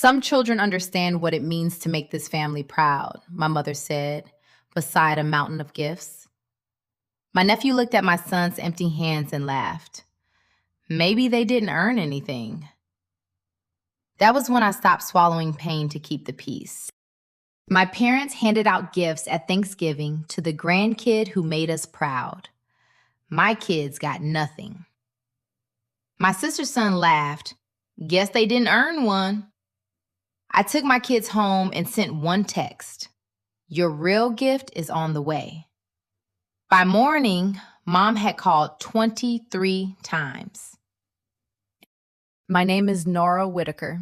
Some children understand what it means to make this family proud, my mother said, beside a mountain of gifts. My nephew looked at my son's empty hands and laughed. Maybe they didn't earn anything. That was when I stopped swallowing pain to keep the peace. My parents handed out gifts at Thanksgiving to the grandkid who made us proud. My kids got nothing. My sister's son laughed. Guess they didn't earn one. I took my kids home and sent one text. Your real gift is on the way. By morning, Mom had called 23 times. My name is Nora Whitaker.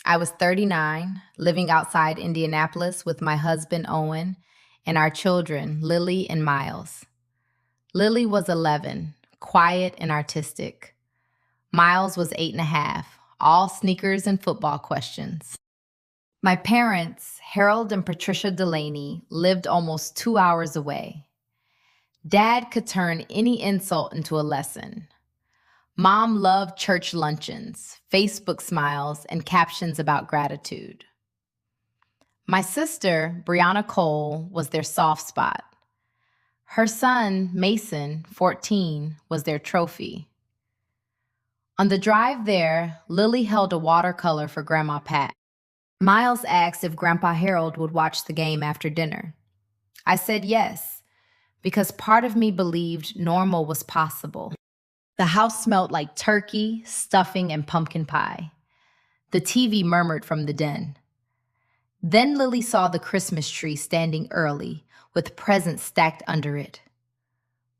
I was 39, living outside Indianapolis with my husband, Owen, and our children, Lily and Miles. Lily was 11, quiet and artistic. Miles was 8.5, all sneakers and football questions. My parents, Harold and Patricia Delaney, lived almost 2 hours away. Dad could turn any insult into a lesson. Mom loved church luncheons, Facebook smiles, and captions about gratitude. My sister, Brianna Cole, was their soft spot. Her son, Mason, 14, was their trophy. On the drive there, Lily held a watercolor for Grandma Pat. Miles asked if Grandpa Harold would watch the game after dinner. I said yes, because part of me believed normal was possible. The house smelled like turkey, stuffing, and pumpkin pie. The TV murmured from the den. Then Lily saw the Christmas tree standing early, with presents stacked under it.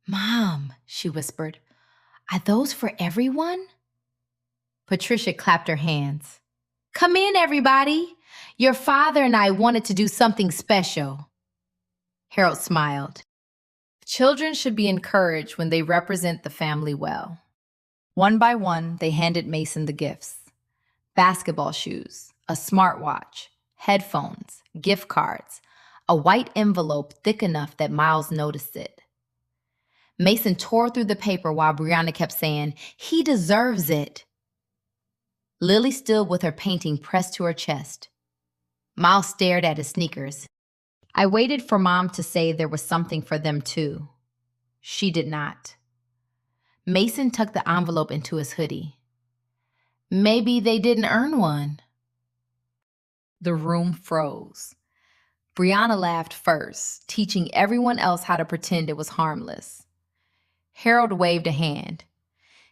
"Mom," she whispered, "are those for everyone?" Patricia clapped her hands. "Come in, everybody. Your father and I wanted to do something special." Harold smiled. Children should be encouraged when they represent the family well. One by one, they handed Mason the gifts. Basketball shoes, a smartwatch, headphones, gift cards, a white envelope thick enough that Miles noticed it. Mason tore through the paper while Brianna kept saying, "He deserves it." Lily stood with her painting pressed to her chest. Miles stared at his sneakers. I waited for Mom to say there was something for them too. She did not. Mason tucked the envelope into his hoodie. Maybe they didn't earn one. The room froze. Brianna laughed first, teaching everyone else how to pretend it was harmless. Harold waved a hand.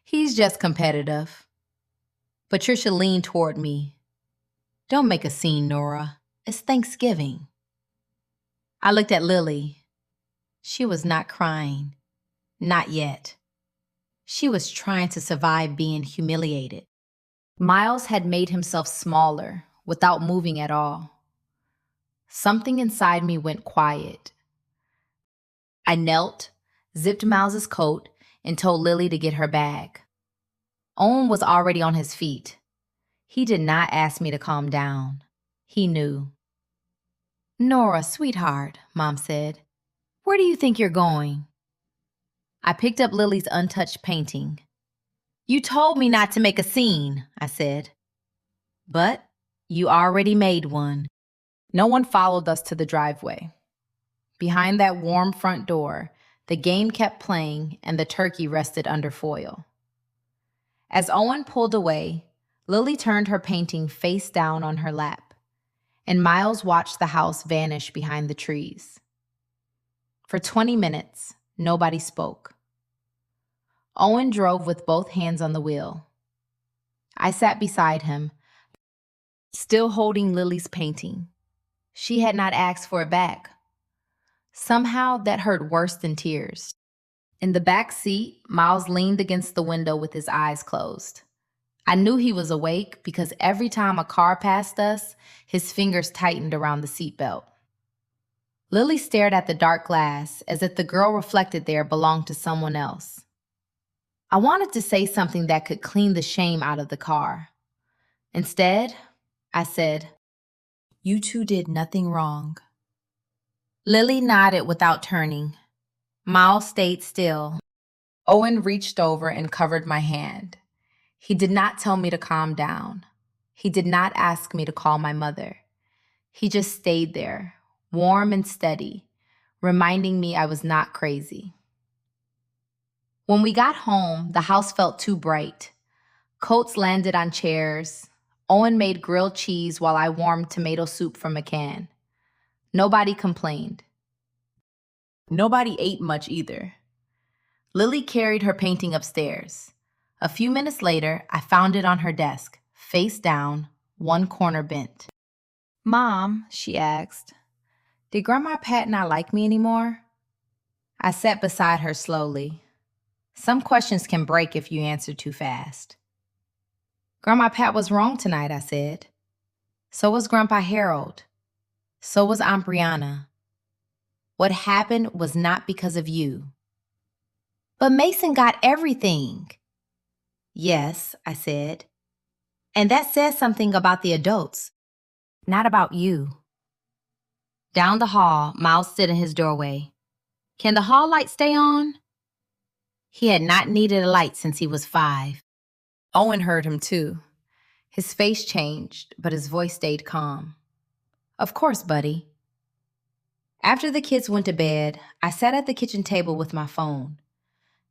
He's just competitive. Patricia leaned toward me. Don't make a scene, Nora. It's Thanksgiving. I looked at Lily. She was not crying. Not yet. She was trying to survive being humiliated. Miles had made himself smaller, without moving at all. Something inside me went quiet. I knelt, zipped Miles's coat, and told Lily to get her bag. Owen was already on his feet. He did not ask me to calm down. He knew. "Nora, sweetheart," Mom said, "where do you think you're going?" I picked up Lily's untouched painting. "You told me not to make a scene," I said. "But you already made one." No one followed us to the driveway. Behind that warm front door, the game kept playing and the turkey rested under foil. As Owen pulled away, Lily turned her painting face down on her lap, and Miles watched the house vanish behind the trees. For 20 minutes, nobody spoke. Owen drove with both hands on the wheel. I sat beside him, still holding Lily's painting. She had not asked for it back. Somehow that hurt worse than tears. In the back seat, Miles leaned against the window with his eyes closed. I knew he was awake because every time a car passed us, his fingers tightened around the seatbelt. Lily stared at the dark glass as if the girl reflected there belonged to someone else. I wanted to say something that could clean the shame out of the car. Instead, I said, "You two did nothing wrong." Lily nodded without turning. Miles stayed still. Owen reached over and covered my hand. He did not tell me to calm down. He did not ask me to call my mother. He just stayed there, warm and steady, reminding me I was not crazy. When we got home, the house felt too bright. Coats landed on chairs. Owen made grilled cheese while I warmed tomato soup from a can. Nobody complained. Nobody ate much either. Lily carried her painting upstairs. A few minutes later, I found it on her desk, face down, one corner bent. "Mom," she asked, "did Grandma Pat not like me anymore?" I sat beside her slowly. Some questions can break if you answer too fast. "Grandma Pat was wrong tonight," I said. "So was Grandpa Harold. So was Aunt Brianna. What happened was not because of you." "But Mason got everything." "Yes," I said. "And that says something about the adults, not about you." Down the hall, Miles stood in his doorway. "Can the hall light stay on?" He had not needed a light since he was 5. Owen heard him too. His face changed, but his voice stayed calm. "Of course, buddy." After the kids went to bed, I sat at the kitchen table with my phone.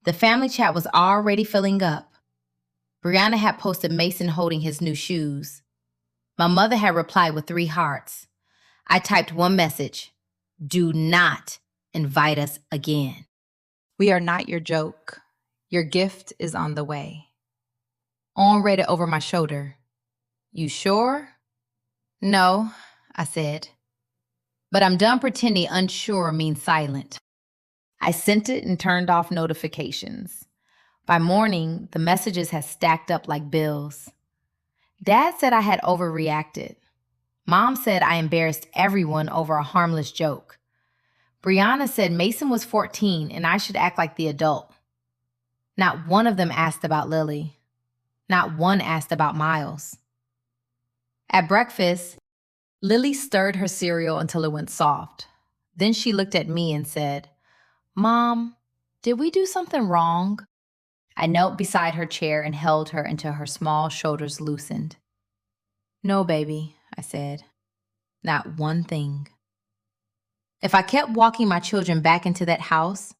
The family chat was already filling up. Brianna had posted Mason holding his new shoes. My mother had replied with 3 hearts. I typed one message: "Do not invite us again. We are not your joke. Your gift is on the way." Owen read it over my shoulder. "You sure?" "No," I said. "But I'm done pretending unsure means silent." I sent it and turned off notifications. By morning, the messages had stacked up like bills. Dad said I had overreacted. Mom said I embarrassed everyone over a harmless joke. Brianna said Mason was 14 and I should act like the adult. Not one of them asked about Lily. Not one asked about Miles. At breakfast, Lily stirred her cereal until it went soft. Then she looked at me and said, "Mom, did we do something wrong?" I knelt beside her chair and held her until her small shoulders loosened. "No, baby," I said. "Not one thing." If I kept walking my children back into that house,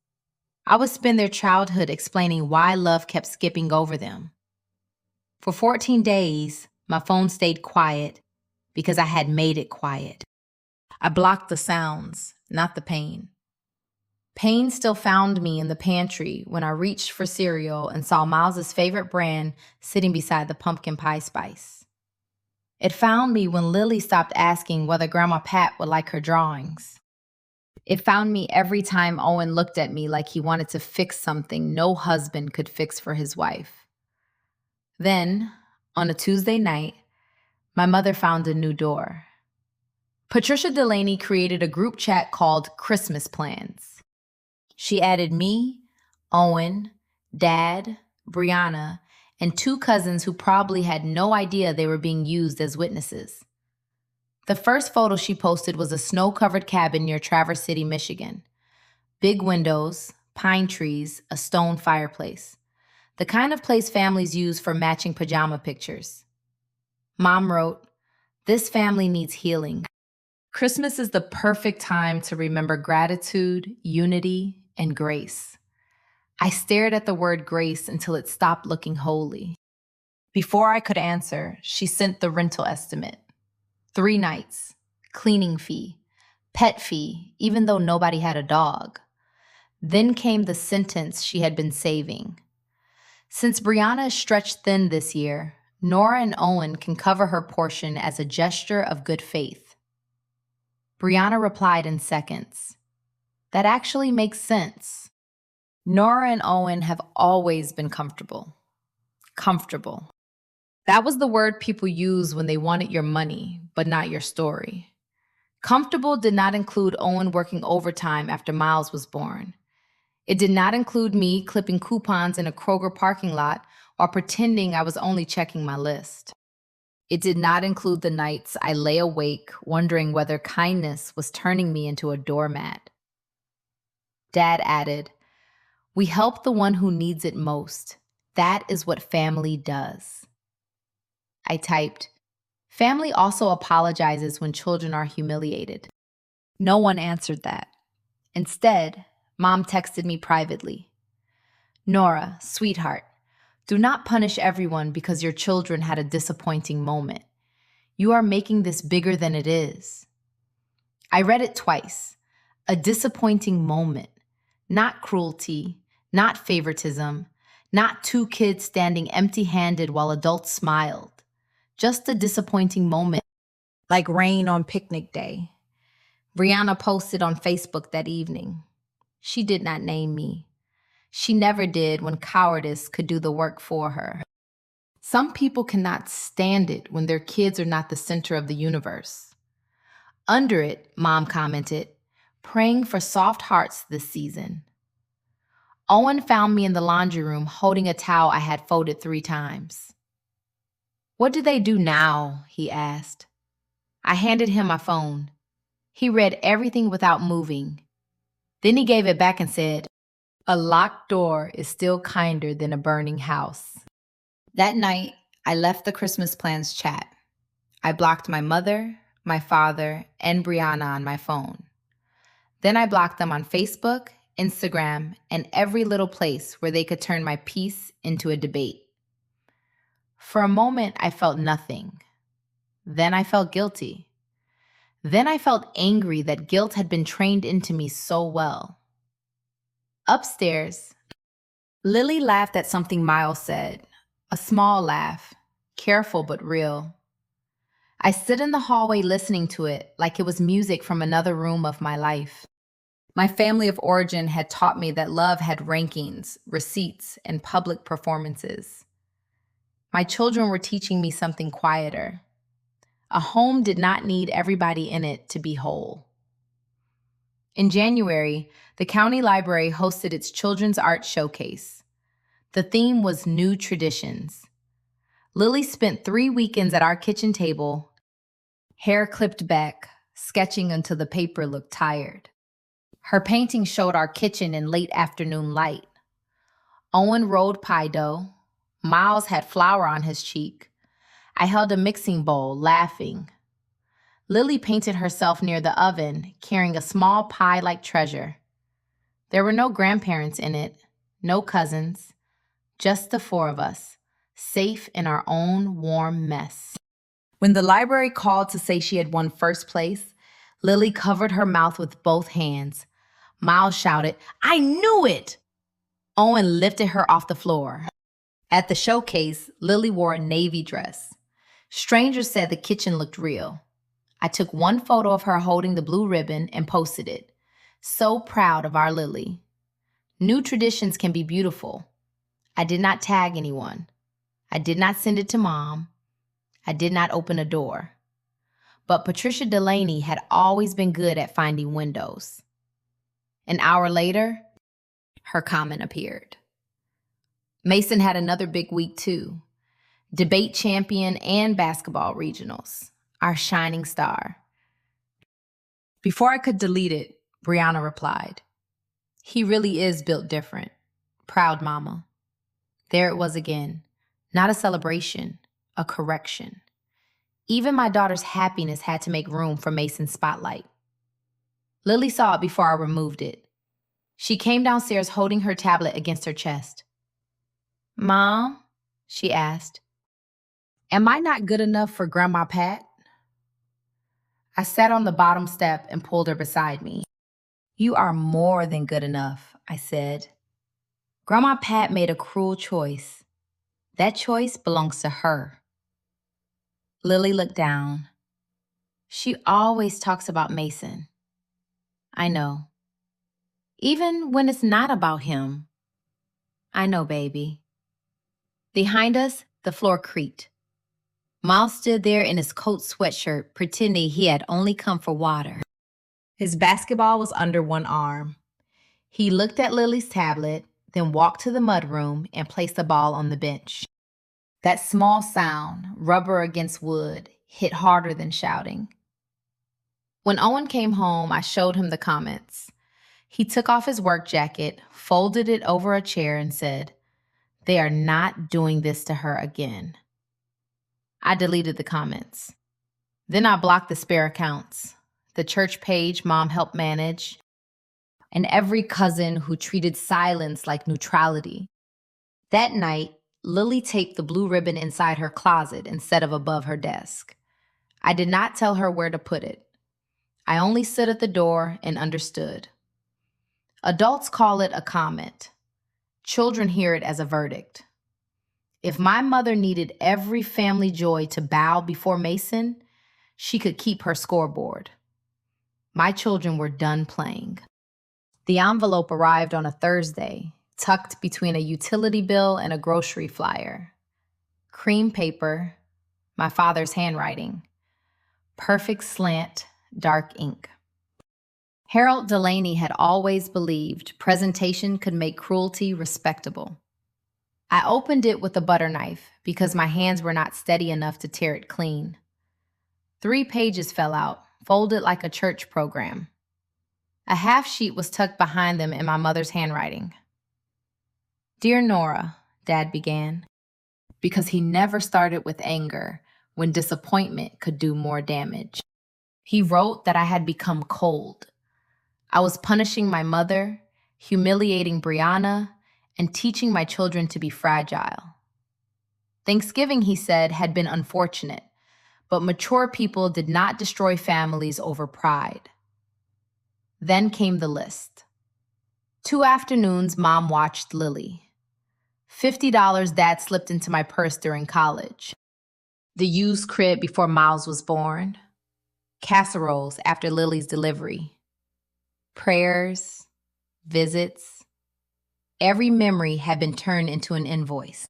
I would spend their childhood explaining why love kept skipping over them. For 14 days, my phone stayed quiet because I had made it quiet. I blocked the sounds, not the pain. Pain still found me in the pantry when I reached for cereal and saw Miles's favorite brand sitting beside the pumpkin pie spice. It found me when Lily stopped asking whether Grandma Pat would like her drawings. It found me every time Owen looked at me like he wanted to fix something no husband could fix for his wife. Then, on a Tuesday night, my mother found a new door. Patricia Delaney created a group chat called Christmas Plans. She added me, Owen, Dad, Brianna, and 2 cousins who probably had no idea they were being used as witnesses. The first photo she posted was a snow-covered cabin near Traverse City, Michigan. Big windows, pine trees, a stone fireplace. The kind of place families use for matching pajama pictures. Mom wrote, "This family needs healing. Christmas is the perfect time to remember gratitude, unity, and grace." I stared at the word grace until it stopped looking holy. Before I could answer, she sent the rental estimate. 3 nights, cleaning fee, pet fee, even though nobody had a dog. Then came the sentence she had been saving. Since Brianna is stretched thin this year, Nora and Owen can cover her portion as a gesture of good faith. Brianna replied in seconds. That actually makes sense. Nora and Owen have always been comfortable. Comfortable. That was the word people use when they wanted your money, but not your story. Comfortable did not include Owen working overtime after Miles was born. It did not include me clipping coupons in a Kroger parking lot or pretending I was only checking my list. It did not include the nights I lay awake wondering whether kindness was turning me into a doormat. Dad added, "We help the one who needs it most. That is what family does." I typed, Family also apologizes when children are humiliated. No one answered that. Instead, Mom texted me privately. Nora, sweetheart, do not punish everyone because your children had a disappointing moment. You are making this bigger than it is. I read it twice. A disappointing moment. Not cruelty, not favoritism, not two kids standing empty-handed while adults smiled. Just a disappointing moment, like rain on picnic day. Brianna posted on Facebook that evening. She did not name me. She never did when cowardice could do the work for her. Some people cannot stand it when their kids are not the center of the universe. Under it, Mom commented, praying for soft hearts this season. Owen found me in the laundry room holding a towel I had folded 3 times. What do they do now? He asked. I handed him my phone. He read everything without moving. Then he gave it back and said, a locked door is still kinder than a burning house. That night, I left the Christmas plans chat. I blocked my mother, my father, and Brianna on my phone. Then I blocked them on Facebook, Instagram, and every little place where they could turn my peace into a debate. For a moment, I felt nothing. Then I felt guilty. Then I felt angry that guilt had been trained into me so well. Upstairs, Lily laughed at something Miles said, a small laugh, careful but real. I stood in the hallway listening to it like it was music from another room of my life. My family of origin had taught me that love had rankings, receipts, and public performances. My children were teaching me something quieter. A home did not need everybody in it to be whole. In January, the county library hosted its children's art showcase. The theme was New Traditions. Lily spent 3 weekends at our kitchen table, hair clipped back, sketching until the paper looked tired. Her painting showed our kitchen in late afternoon light. Owen rolled pie dough. Miles had flour on his cheek. I held a mixing bowl, laughing. Lily painted herself near the oven, carrying a small pie-like treasure. There were no grandparents in it, no cousins, just the 4 of us, safe in our own warm mess. When the library called to say she had won first place, Lily covered her mouth with both hands. Miles shouted, I knew it! Owen lifted her off the floor. At the showcase, Lily wore a navy dress. Strangers said the kitchen looked real. I took one photo of her holding the blue ribbon and posted it. So proud of our Lily. New traditions can be beautiful. I did not tag anyone. I did not send it to Mom. I did not open a door. But Patricia Delaney had always been good at finding windows. An hour later, her comment appeared. Mason had another big week too. Debate champion and basketball regionals. Our shining star. Before I could delete it, Brianna replied, he really is built different. Proud mama. There it was again. Not a celebration, a correction. Even my daughter's happiness had to make room for Mason's spotlight. Lily saw it before I removed it. She came downstairs holding her tablet against her chest. Mom, she asked, am I not good enough for Grandma Pat? I sat on the bottom step and pulled her beside me. You are more than good enough, I said. Grandma Pat made a cruel choice. That choice belongs to her. Lily looked down. She always talks about Mason. I know. Even when it's not about him. I know, baby. Behind us, the floor creaked. Miles stood there in his coat sweatshirt, pretending he had only come for water. His basketball was under one arm. He looked at Lily's tablet, then walked to the mudroom and placed the ball on the bench. That small sound, rubber against wood, hit harder than shouting. When Owen came home, I showed him the comments. He took off his work jacket, folded it over a chair, and said, they are not doing this to her again. I deleted the comments. Then I blocked the spare accounts, the church page Mom helped manage, and every cousin who treated silence like neutrality. That night, Lily taped the blue ribbon inside her closet instead of above her desk. I did not tell her where to put it. I only stood at the door and understood. Adults call it a comment. Children hear it as a verdict. If my mother needed every family joy to bow before Mason, she could keep her scoreboard. My children were done playing. The envelope arrived on a Thursday, tucked between a utility bill and a grocery flyer. Cream paper, my father's handwriting. Perfect slant, dark ink. Harold Delaney had always believed presentation could make cruelty respectable. I opened it with a butter knife because my hands were not steady enough to tear it clean. 3 pages fell out, folded like a church program. A half sheet was tucked behind them in my mother's handwriting. "Dear Nora," Dad began, because he never started with anger when disappointment could do more damage. He wrote that I had become cold. I was punishing my mother, humiliating Brianna, and teaching my children to be fragile. Thanksgiving, he said, had been unfortunate, but mature people did not destroy families over pride. Then came the list. 2 afternoons Mom watched Lily. $50 Dad slipped into my purse during college. The used crib before Miles was born. Casseroles after Lily's delivery. Prayers, visits. Every memory had been turned into an invoice.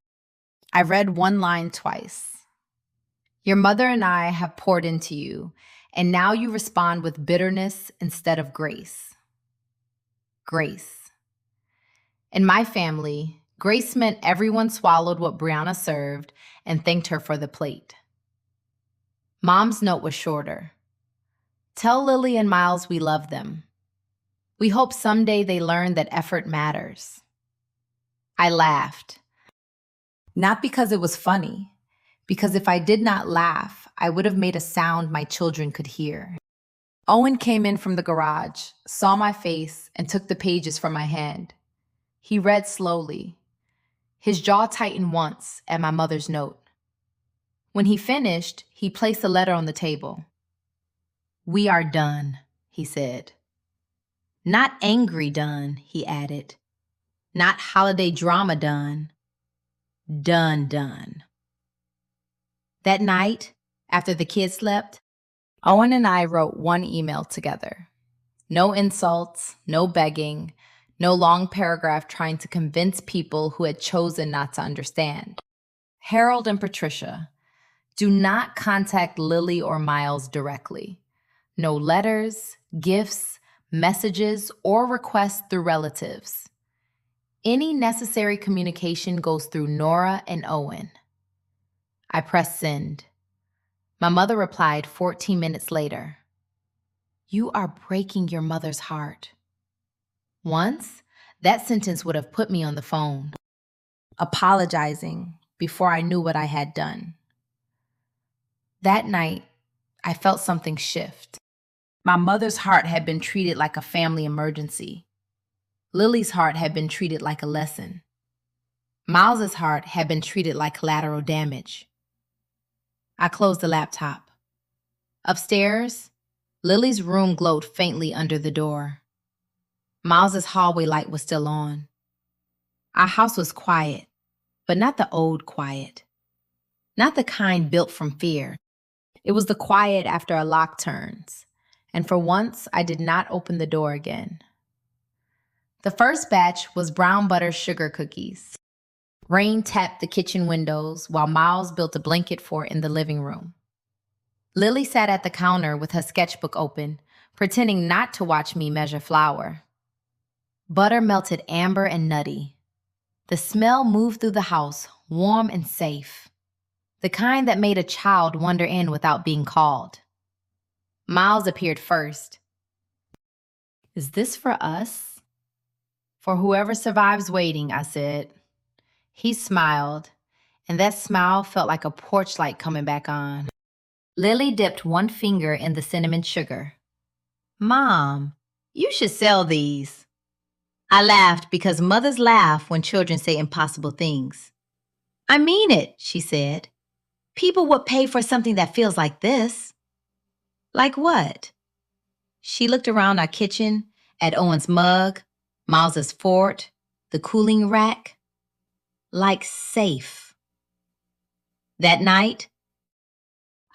I read one line twice. "Your mother and I have poured into you, and now you respond with bitterness instead of grace." Grace. In my family, grace meant everyone swallowed what Brianna served and thanked her for the plate. Mom's note was shorter. "Tell Lily and Miles we love them. We hope someday they learn that effort matters." I laughed. Not because it was funny, because if I did not laugh, I would have made a sound my children could hear. Owen came in from the garage, saw my face, and took the pages from my hand. He read slowly. His jaw tightened once at my mother's note. When he finished, he placed the letter on the table. "We are done," he said. "Not angry done," he added. "Not holiday drama done. Done. That night, after the kids slept, Owen and I wrote one email together. No insults, no begging, no long paragraph trying to convince people who had chosen not to understand. Harold and Patricia, do not contact Lily or Miles directly. No letters, gifts, messages, or requests through relatives. Any necessary communication goes through Nora and Owen. I pressed send. My mother replied 14 minutes later. "You are breaking your mother's heart." Once, that sentence would have put me on the phone, apologizing before I knew what I had done. That night, I felt something shift. My mother's heart had been treated like a family emergency. Lily's heart had been treated like a lesson. Miles's heart had been treated like collateral damage. I closed the laptop. Upstairs, Lily's room glowed faintly under the door. Miles's hallway light was still on. Our house was quiet, but not the old quiet. Not the kind built from fear. It was the quiet after a lock turns, and for once I did not open the door again. The first batch was brown butter sugar cookies. Rain tapped the kitchen windows while Miles built a blanket fort in the living room. Lily sat at the counter with her sketchbook open, pretending not to watch me measure flour. Butter melted amber and nutty. The smell moved through the house, warm and safe. The kind that made a child wander in without being called. Miles appeared first. "Is this for us?" "For whoever survives waiting," I said. He smiled, and that smile felt like a porch light coming back on. Lily dipped one finger in the cinnamon sugar. Mom, you should sell these. I laughed because mothers laugh when children say impossible things. I mean it, she said. People would pay for something that feels like this. Like what? She looked around our kitchen, at Owen's mug, Miles's fort, the cooling rack. Like safe. That night,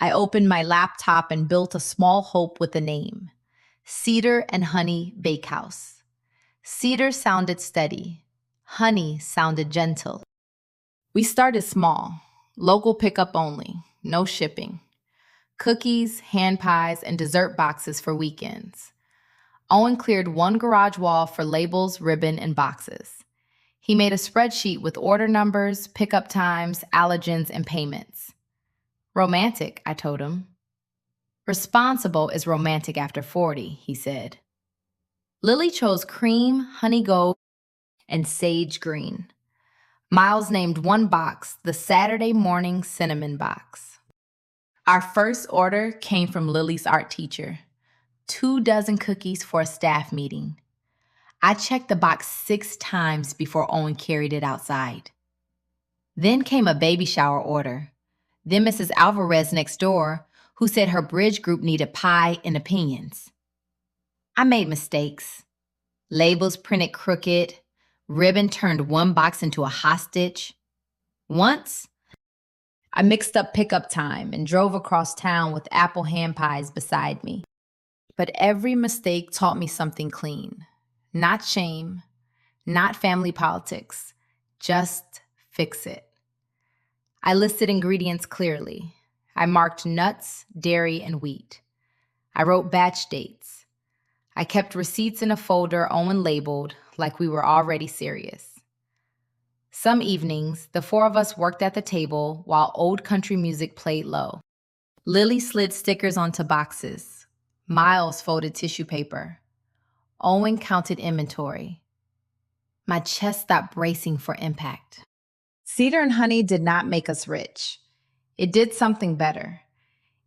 I opened my laptop and built a small hope with a name. Cedar and Honey Bakehouse. Cedar sounded steady. Honey sounded gentle. We started small, local pickup only, no shipping. Cookies, hand pies, and dessert boxes for weekends. Owen cleared one garage wall for labels, ribbon, and boxes. He made a spreadsheet with order numbers, pickup times, allergens, and payments. Romantic, I told him. Responsible is romantic after 40, he said. Lily chose cream, honey gold, and sage green. Miles named one box the Saturday morning cinnamon box. Our first order came from Lily's art teacher. 24 cookies for a staff meeting. I checked the box 6 times before Owen carried it outside. Then came a baby shower order. Then Mrs. Alvarez next door, who said her bridge group needed pie and opinions. I made mistakes. Labels printed crooked. Ribbon turned one box into a hostage. Once, I mixed up pickup time and drove across town with apple hand pies beside me. But every mistake taught me something clean. Not shame, not family politics. Just fix it. I listed ingredients clearly. I marked nuts, dairy, and wheat. I wrote batch dates. I kept receipts in a folder Owen labeled like we were already serious. Some evenings, the 4 of us worked at the table while old country music played low. Lily slid stickers onto boxes. Miles folded tissue paper. Owen counted inventory. My chest stopped bracing for impact. Cedar and Honey did not make us rich. It did something better.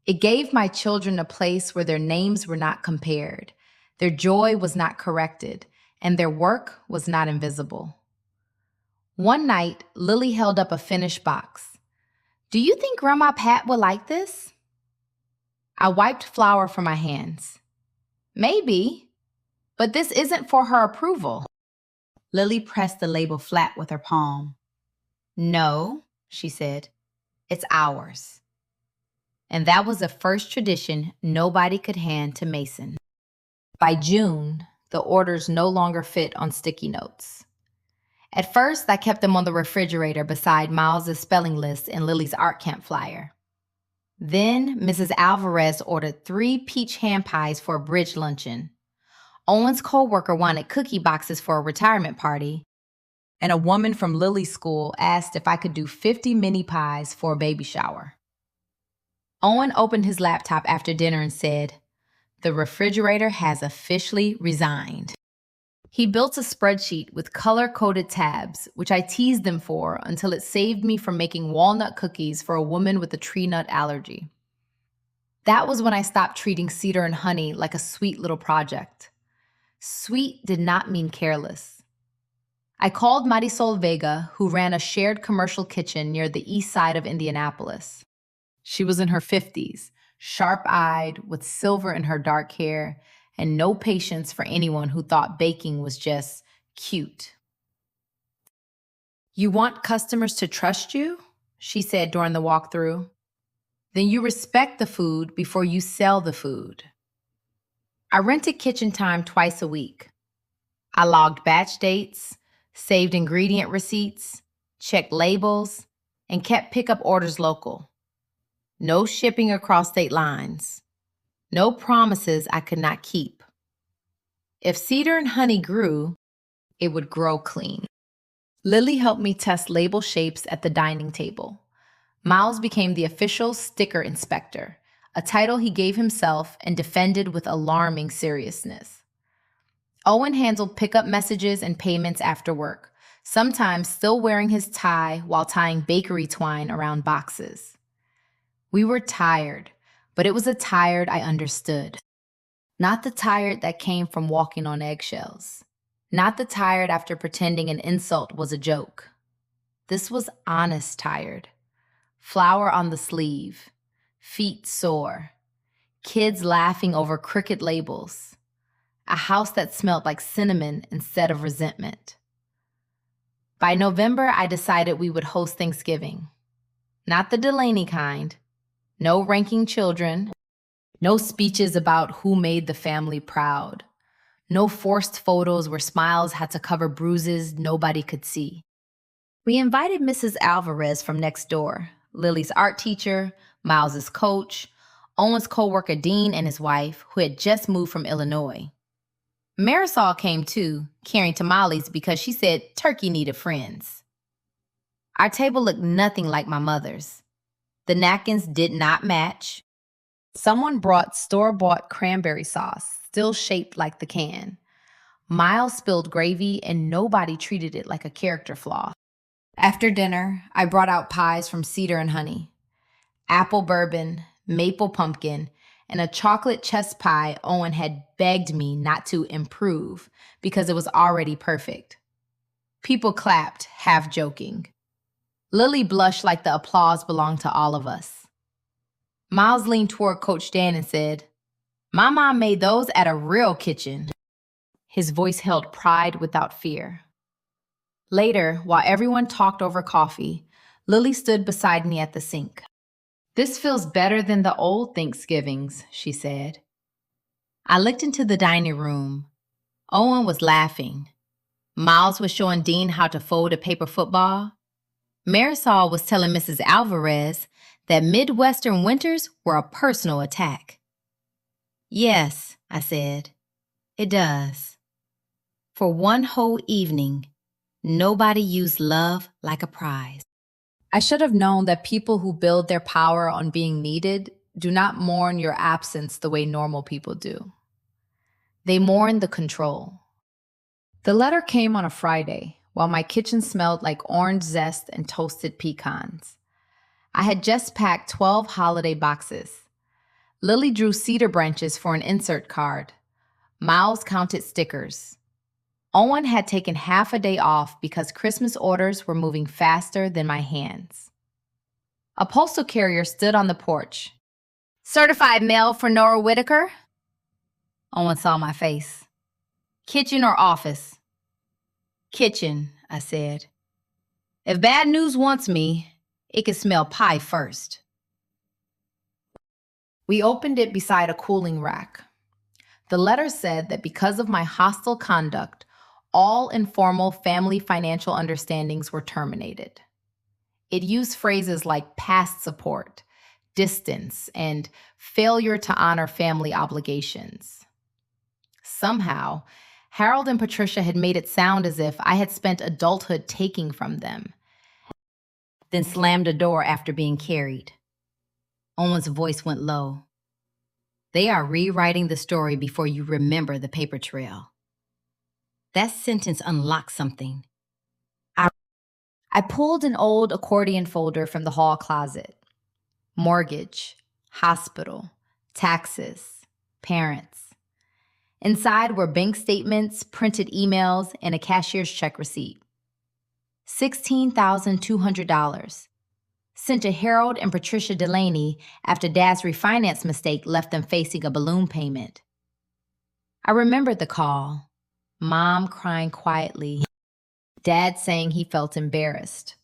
It gave my children a place where their names were not compared, their joy was not corrected, and their work was not invisible. One night, Lily held up a finished box. Do you think Grandma Pat would like this? I wiped flour from my hands. Maybe, but this isn't for her approval. Lily pressed the label flat with her palm. No, she said, it's ours. And that was the first tradition nobody could hand to Mason. By June, the orders no longer fit on sticky notes. At first, I kept them on the refrigerator beside Miles's spelling list and Lily's art camp flyer. Then, Mrs. Alvarez ordered 3 peach hand pies for a bridge luncheon. Owen's coworker wanted cookie boxes for a retirement party, and a woman from Lily's school asked if I could do 50 mini pies for a baby shower. Owen opened his laptop after dinner and said, "The refrigerator has officially resigned." He built a spreadsheet with color-coded tabs, which I teased them for until it saved me from making walnut cookies for a woman with a tree nut allergy. That was when I stopped treating Cedar and Honey like a sweet little project. Sweet did not mean careless. I called Marisol Vega, who ran a shared commercial kitchen near the east side of Indianapolis. She was in her 50s, sharp-eyed, with silver in her dark hair, and no patience for anyone who thought baking was just cute. "You want customers to trust you?" she said during the walkthrough. "Then you respect the food before you sell the food." I rented kitchen time twice a week. I logged batch dates, saved ingredient receipts, checked labels, and kept pickup orders local. No shipping across state lines. No promises I could not keep. If Cedar and Honey grew, it would grow clean. Lily helped me test label shapes at the dining table. Miles became the official sticker inspector, a title he gave himself and defended with alarming seriousness. Owen handled pickup messages and payments after work, sometimes still wearing his tie while tying bakery twine around boxes. We were tired, But it was a tired I understood. Not the tired that came from walking on eggshells. Not the tired after pretending an insult was a joke. This was honest tired. Flour on the sleeve, feet sore, kids laughing over crooked labels, a house that smelled like cinnamon instead of resentment. By November, I decided we would host Thanksgiving. Not the Delaney kind. No ranking children. No speeches about who made the family proud. No forced photos where smiles had to cover bruises nobody could see. We invited Mrs. Alvarez from next door, Lily's art teacher, Miles's coach, Owen's coworker Dean and his wife, who had just moved from Illinois. Marisol came too, carrying tamales because she said turkey needed friends. Our table looked nothing like my mother's. The napkins did not match. Someone brought store-bought cranberry sauce, still shaped like the can. Miles spilled gravy and nobody treated it like a character flaw. After dinner, I brought out pies from Cedar and Honey. Apple bourbon, maple pumpkin, and a chocolate chess pie Owen had begged me not to improve because it was already perfect. People clapped, half joking. Lily blushed like the applause belonged to all of us. Miles leaned toward Coach Dan and said, "My mom made those at a real kitchen." His voice held pride without fear. Later, while everyone talked over coffee, Lily stood beside me at the sink. "This feels better than the old Thanksgivings," she said. I looked into the dining room. Owen was laughing. Miles was showing Dean how to fold a paper football. Marisol was telling Mrs. Alvarez that Midwestern winters were a personal attack. "Yes," I said, "it does." For one whole evening, nobody used love like a prize. I should have known that people who build their power on being needed do not mourn your absence the way normal people do. They mourn the control. The letter came on a Friday, while my kitchen smelled like orange zest and toasted pecans. I had just packed 12 holiday boxes. Lily drew cedar branches for an insert card. Miles counted stickers. Owen had taken half a day off because Christmas orders were moving faster than my hands. A postal carrier stood on the porch. "Certified mail for Nora Whitaker?" Owen saw my face. "Kitchen or office?" "Kitchen," I said. "If bad news wants me, it can smell pie first." We opened it beside a cooling rack. The letter said that because of my hostile conduct, all informal family financial understandings were terminated. It used phrases like past support, distance, and failure to honor family obligations. Somehow, Harold and Patricia had made it sound as if I had spent adulthood taking from them, then slammed a door after being carried. Owen's voice went low. "They are rewriting the story before you remember the paper trail." That sentence unlocked something. I pulled an old accordion folder from the hall closet. Mortgage, hospital, taxes, parents. Inside were bank statements, printed emails, and a cashier's check receipt. $16,200. Sent to Harold and Patricia Delaney after Dad's refinance mistake left them facing a balloon payment. I remembered the call. Mom crying quietly. Dad saying he felt embarrassed.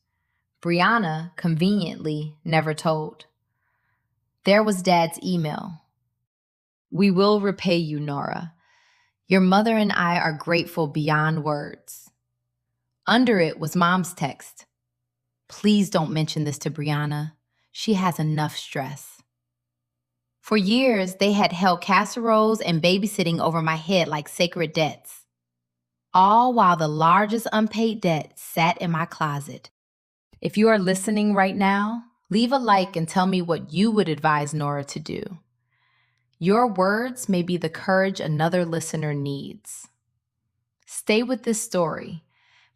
Brianna, conveniently, never told. There was Dad's email. "We will repay you, Nora. Your mother and I are grateful beyond words." Under it was Mom's text. "Please don't mention this to Brianna. She has enough stress." For years, they had held casseroles and babysitting over my head like sacred debts. All while the largest unpaid debt sat in my closet. If you are listening right now, leave a like and tell me what you would advise Nora to do. Your words may be the courage another listener needs. Stay with this story,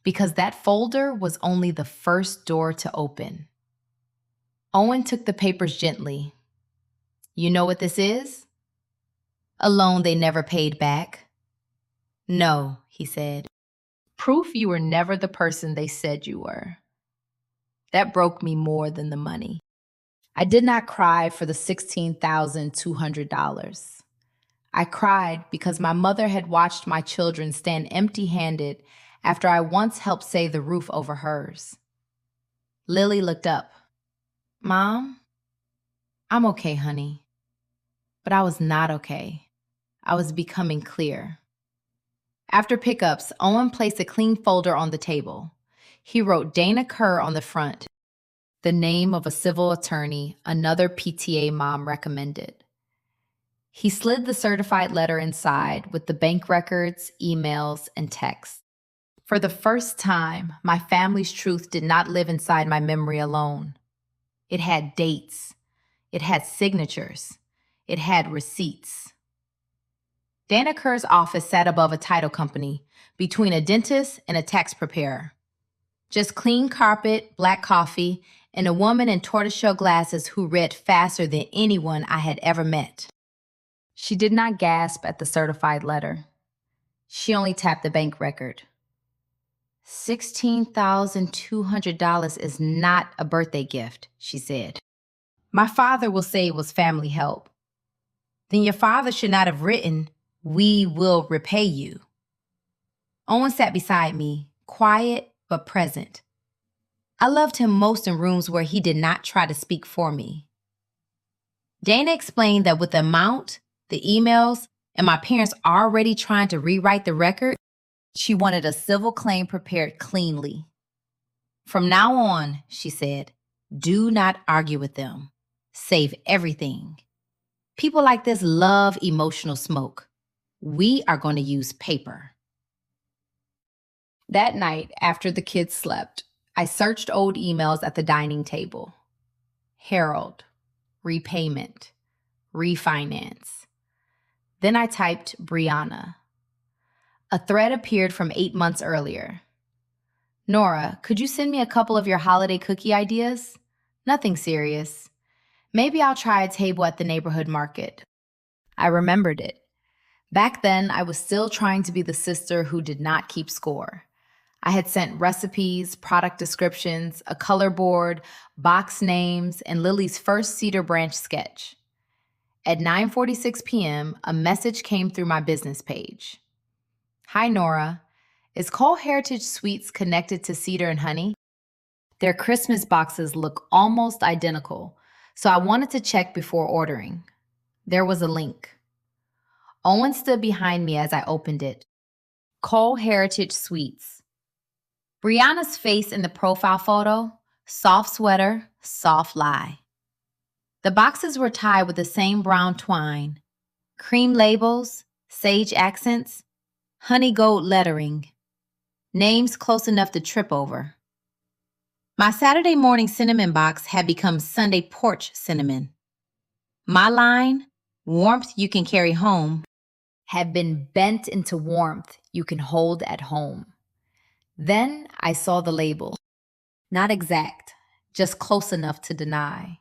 because that folder was only the first door to open. Owen took the papers gently. You know what this is? A loan they never paid back. No, he said. Proof you were never the person they said you were. That broke me more than the money. I did not cry for the $16,200. I cried because my mother had watched my children stand empty-handed after I once helped save the roof over hers. Lily looked up. Mom? I'm okay, honey. But I was not okay. I was becoming clear. After pickups, Owen placed a clean folder on the table. He wrote Dana Kerr on the front, the name of a civil attorney another PTA mom recommended. He slid the certified letter inside with the bank records, emails, and texts. For the first time, my family's truth did not live inside my memory alone. It had dates. It had signatures. It had receipts. Dana Kerr's office sat above a title company, between a dentist and a tax preparer. Just clean carpet, black coffee, and a woman in tortoiseshell glasses who read faster than anyone I had ever met. She did not gasp at the certified letter. She only tapped the bank record. $16,200 is not a birthday gift, she said. My father will say it was family help. Then your father should not have written, "We will repay you." Owen sat beside me, quiet but present. I loved him most in rooms where he did not try to speak for me. Dana explained that with the amount, the emails, and my parents already trying to rewrite the record, she wanted a civil claim prepared cleanly. From now on, she said, do not argue with them. Save everything. People like this love emotional smoke. We are going to use paper. That night, after the kids slept, I searched old emails at the dining table. Harold, repayment, refinance. Then I typed Brianna. A thread appeared from 8 months earlier. Nora, could you send me a couple of your holiday cookie ideas? Nothing serious. Maybe I'll try a table at the neighborhood market. I remembered it. Back then, I was still trying to be the sister who did not keep score. I had sent recipes, product descriptions, a color board, box names, and Lily's first Cedar Branch sketch. At 9:46 p.m., a message came through my business page. Hi, Nora. Is Cole Heritage Sweets connected to Cedar and Honey? Their Christmas boxes look almost identical, so I wanted to check before ordering. There was a link. Owen stood behind me as I opened it. Cole Heritage Sweets. Brianna's face in the profile photo, soft sweater, soft lie. The boxes were tied with the same brown twine, cream labels, sage accents, honey gold lettering, names close enough to trip over. My Saturday morning cinnamon box had become Sunday porch cinnamon. My line, warmth you can carry home, had been bent into warmth you can hold at home. Then I saw the label. Not exact, just close enough to deny.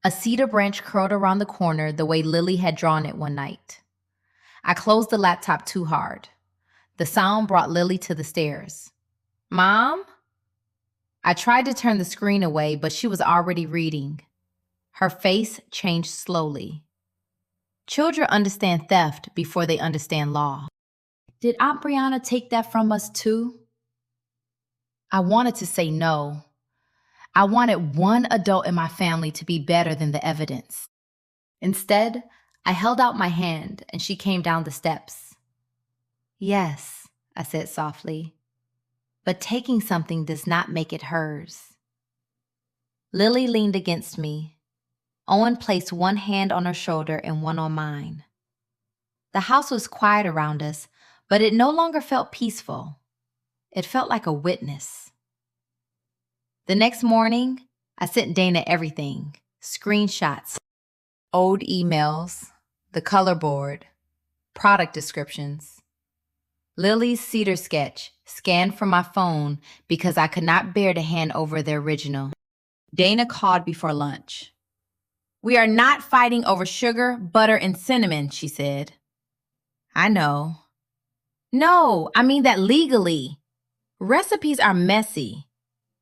A cedar branch curled around the corner the way Lily had drawn it one night. I closed the laptop too hard. The sound brought Lily to the stairs. Mom? I tried to turn the screen away, but she was already reading. Her face changed slowly. Children understand theft before they understand law. Did Aunt Brianna take that from us too? I wanted to say no. I wanted one adult in my family to be better than the evidence. Instead, I held out my hand and she came down the steps. Yes, I said softly, but taking something does not make it hers. Lily leaned against me. Owen placed one hand on her shoulder and one on mine. The house was quiet around us, but it no longer felt peaceful. It felt like a witness. The next morning, I sent Dana everything, screenshots, old emails, the color board, product descriptions. Lily's cedar sketch, scanned from my phone because I could not bear to hand over the original. Dana called before lunch. We are not fighting over sugar, butter, and cinnamon, she said. I know. No, I mean that legally. Recipes are messy.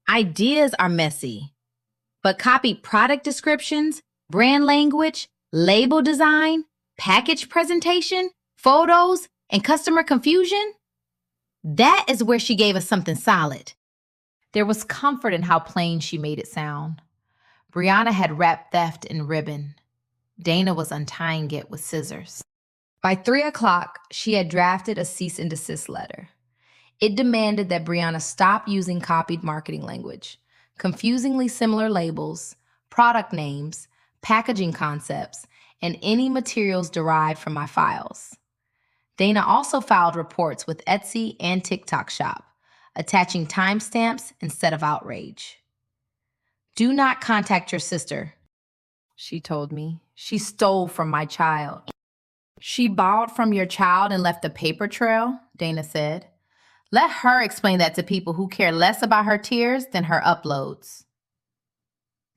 Ideas are messy. But copied product descriptions, brand language, label design, package presentation, photos, and customer confusion? That is where she gave us something solid. There was comfort in how plain she made it sound. Brianna had wrapped theft in ribbon. Dana was untying it with scissors. By 3 o'clock, she had drafted a cease and desist letter. It demanded that Brianna stop using copied marketing language, confusingly similar labels, product names, packaging concepts, and any materials derived from my files. Dana also filed reports with Etsy and TikTok Shop, attaching timestamps instead of outrage. Do not contact your sister, she told me. She stole from my child. She borrowed from your child and left a paper trail, Dana said. Let her explain that to people who care less about her tears than her uploads.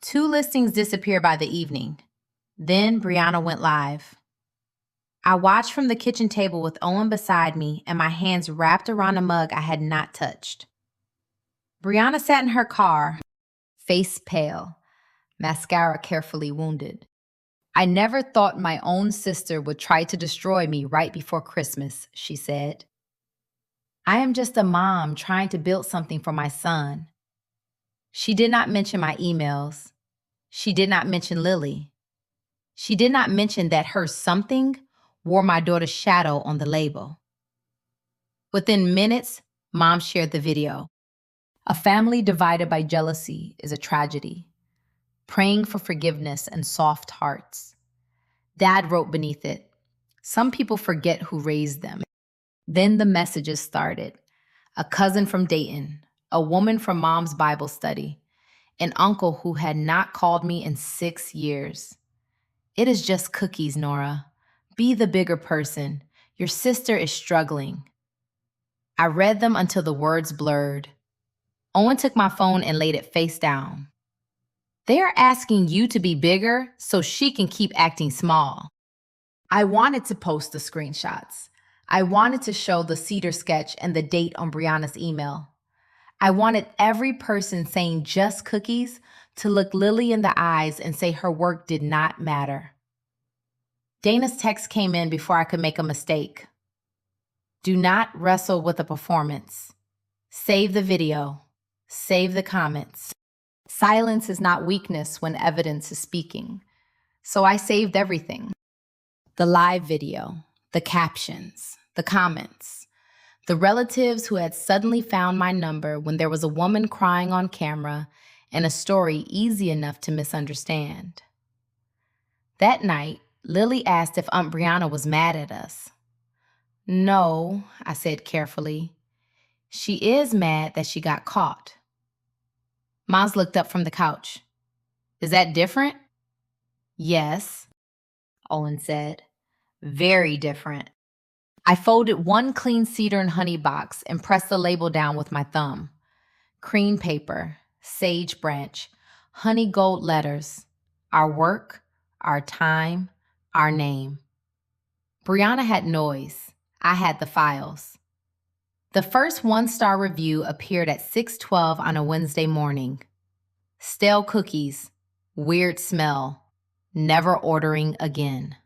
2 listings disappeared by the evening. Then Brianna went live. I watched from the kitchen table with Owen beside me and my hands wrapped around a mug I had not touched. Brianna sat in her car, face pale, mascara carefully wounded. I never thought my own sister would try to destroy me right before Christmas, she said. I am just a mom trying to build something for my son. She did not mention my emails. She did not mention Lily. She did not mention that her something wore my daughter's shadow on the label. Within minutes, Mom shared the video. A family divided by jealousy is a tragedy. Praying for forgiveness and soft hearts. Dad wrote beneath it, some people forget who raised them. Then the messages started. A cousin from Dayton, a woman from Mom's Bible study, an uncle who had not called me in 6 years. It is just cookies, Nora. Be the bigger person. Your sister is struggling. I read them until the words blurred. Owen took my phone and laid it face down. They are asking you to be bigger so she can keep acting small. I wanted to post the screenshots. I wanted to show the cedar sketch and the date on Brianna's email. I wanted every person saying just cookies to look Lily in the eyes and say her work did not matter. Dana's text came in before I could make a mistake. Do not wrestle with a performance. Save the video. Save the comments. Silence is not weakness when evidence is speaking. So I saved everything. The live video, the captions, the comments, the relatives who had suddenly found my number when there was a woman crying on camera and a story easy enough to misunderstand. That night, Lily asked if Aunt Brianna was mad at us. No, I said carefully. She is mad that she got caught. Maz looked up from the couch. Is that different? Yes, Owen said. Very different. I folded one clean cedar and honey box and pressed the label down with my thumb. Cream paper, sage branch, honey gold letters. Our work, our time, our name. Brianna had noise. I had the files. The first 1-star review appeared at 6:12 on a Wednesday morning. Stale cookies, weird smell, never ordering again.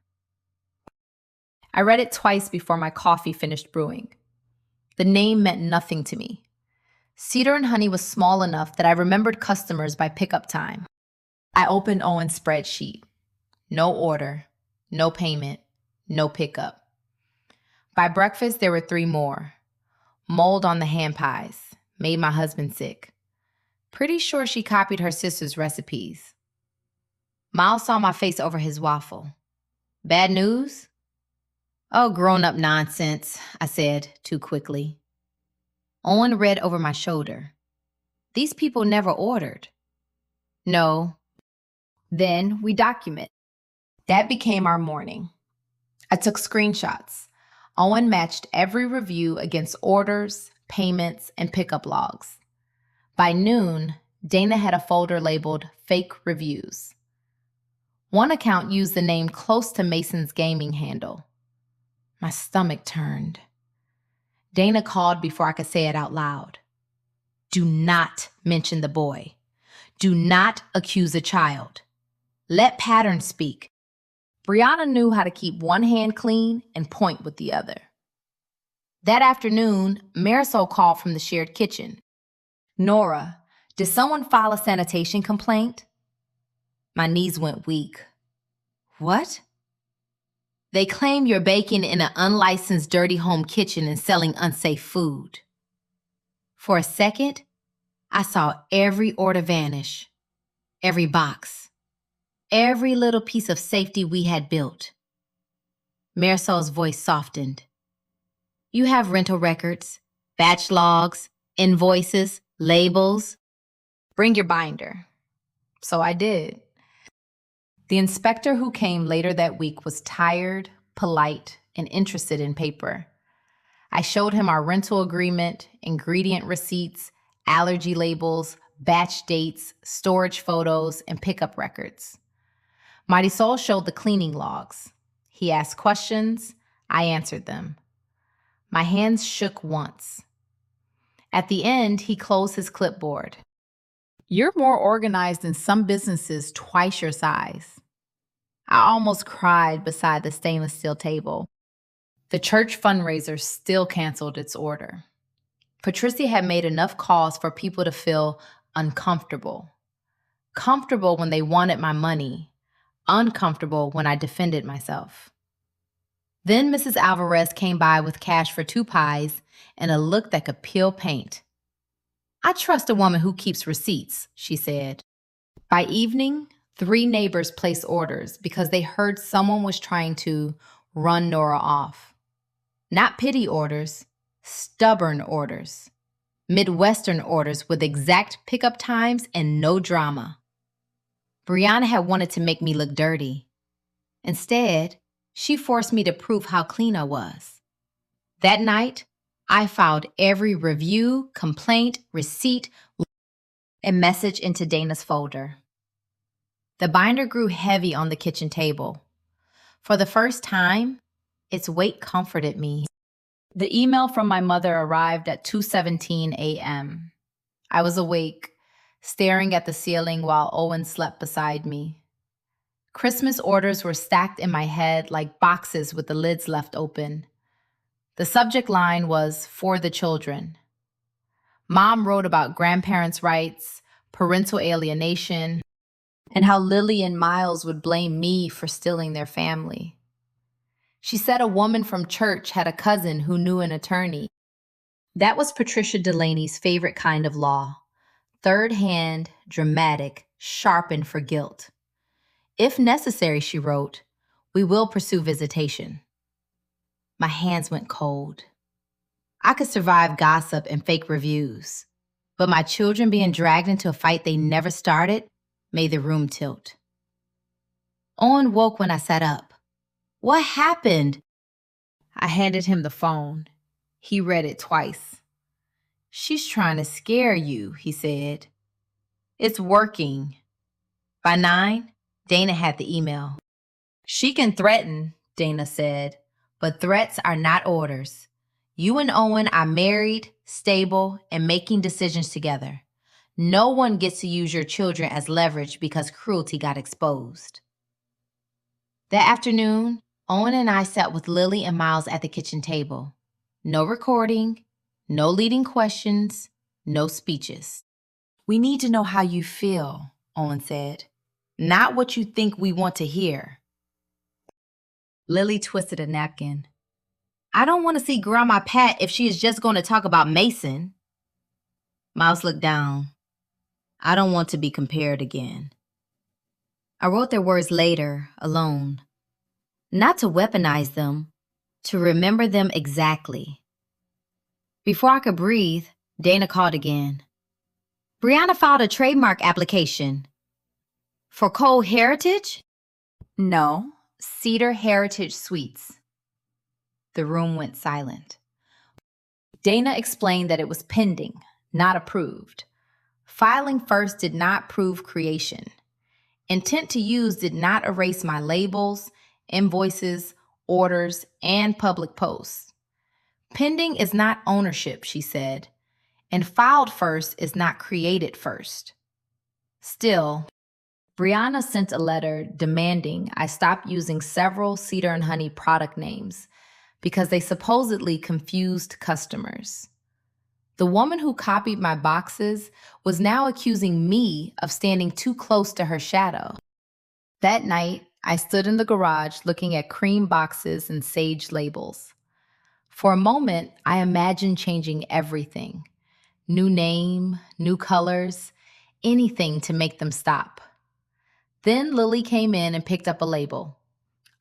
I read it twice before my coffee finished brewing. The name meant nothing to me. Cedar and Honey was small enough that I remembered customers by pickup time. I opened Owen's spreadsheet. No order, no payment, no pickup. By breakfast, there were 3 more. Mold on the hand pies. Made my husband sick. Pretty sure she copied her sister's recipes. Miles saw my face over his waffle. Bad news? Oh, grown-up nonsense, I said too quickly. Owen read over my shoulder. These people never ordered. No. Then we document. That became our morning. I took screenshots. Owen matched every review against orders, payments, and pickup logs. By noon, Dana had a folder labeled Fake Reviews. One account used the name close to Mason's gaming handle. My stomach turned. Dana called before I could say it out loud. Do not mention the boy. Do not accuse a child. Let patterns speak. Brianna knew how to keep one hand clean and point with the other. That afternoon, Marisol called from the shared kitchen. Nora, did someone file a sanitation complaint? My knees went weak. What? They claim you're baking in an unlicensed dirty home kitchen and selling unsafe food. For a second, I saw every order vanish, every box, every little piece of safety we had built. Marisol's voice softened. You have rental records, batch logs, invoices, labels. Bring your binder. So I did. The inspector who came later that week was tired, polite, and interested in paper. I showed him our rental agreement, ingredient receipts, allergy labels, batch dates, storage photos, and pickup records. Marisol showed the cleaning logs. He asked questions. I answered them. My hands shook once. At the end, he closed his clipboard. You're more organized than some businesses twice your size. I almost cried beside the stainless steel table. The church fundraiser still canceled its order. Patricia had made enough calls for people to feel uncomfortable. Comfortable when they wanted my money, uncomfortable when I defended myself. Then Mrs. Alvarez came by with cash for 2 pies and a look that could peel paint. I trust a woman who keeps receipts, she said. By evening, 3 neighbors placed orders because they heard someone was trying to run Nora off. Not pity orders, stubborn orders. Midwestern orders with exact pickup times and no drama. Brianna had wanted to make me look dirty. Instead, she forced me to prove how clean I was. That night, I filed every review, complaint, receipt, and message into Dana's folder. The binder grew heavy on the kitchen table. For the first time, its weight comforted me. The email from my mother arrived at 2:17 a.m. I was awake, staring at the ceiling while Owen slept beside me. Christmas orders were stacked in my head like boxes with the lids left open. The subject line was for the children. Mom wrote about grandparents' rights, parental alienation, and how Lily and Miles would blame me for stealing their family. She said a woman from church had a cousin who knew an attorney. That was Patricia Delaney's favorite kind of law. Third-hand, dramatic, sharpened for guilt. If necessary, she wrote, we will pursue visitation. My hands went cold. I could survive gossip and fake reviews, but my children being dragged into a fight they never started made the room tilt. Owen woke when I sat up. What happened? I handed him the phone. He read it twice. She's trying to scare you, he said. It's working. By 9, Dana had the email. She can threaten, Dana said, but threats are not orders. You and Owen are married, stable, and making decisions together. No one gets to use your children as leverage because cruelty got exposed. That afternoon, Owen and I sat with Lily and Miles at the kitchen table. No recording, no leading questions, no speeches. We need to know how you feel, Owen said. Not what you think we want to hear. Lily twisted a napkin. I don't want to see Grandma Pat if she is just going to talk about Mason. Miles looked down. I don't want to be compared again. I wrote their words later, alone. Not to weaponize them, to remember them exactly. Before I could breathe, Dana called again. Brianna filed a trademark application. For Cole Heritage? No, Cedar Heritage Suites. The room went silent. Dana explained that it was pending, not approved. Filing first did not prove creation. Intent to use did not erase my labels, invoices, orders, and public posts. Pending is not ownership, she said, and filed first is not created first. Still, Brianna sent a letter demanding I stop using several Cedar and Honey product names because they supposedly confused customers. The woman who copied my boxes was now accusing me of standing too close to her shadow. That night, I stood in the garage looking at cream boxes and sage labels. For a moment, I imagined changing everything. New name, new colors, anything to make them stop. Then Lily came in and picked up a label.